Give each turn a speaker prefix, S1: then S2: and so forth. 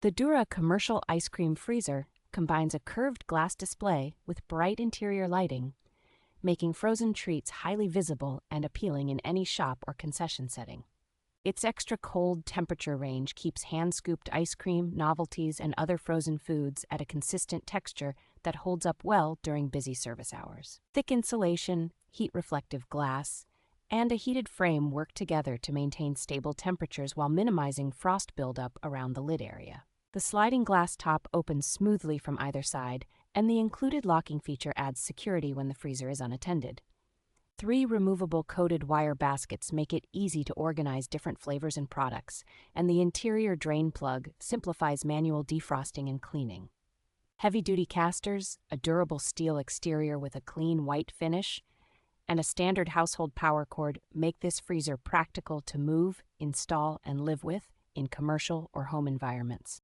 S1: The DUURA commercial ice cream freezer combines a curved glass display with bright interior lighting, making frozen treats highly visible and appealing in any shop or concession setting. Its extra cold temperature range keeps hand-scooped ice cream, novelties, and other frozen foods at a consistent texture that holds up well during busy service hours. Thick insulation, heat-reflective glass, and a heated frame work together to maintain stable temperatures while minimizing frost buildup around the lid area. The sliding glass top opens smoothly from either side, and the included locking feature adds security when the freezer is unattended. 3 removable coated wire baskets make it easy to organize different flavors and products, and the interior drain plug simplifies manual defrosting and cleaning. Heavy-duty casters, a durable steel exterior with a clean white finish, and a standard household power cord make this freezer practical to move, install, and live with in commercial or home environments.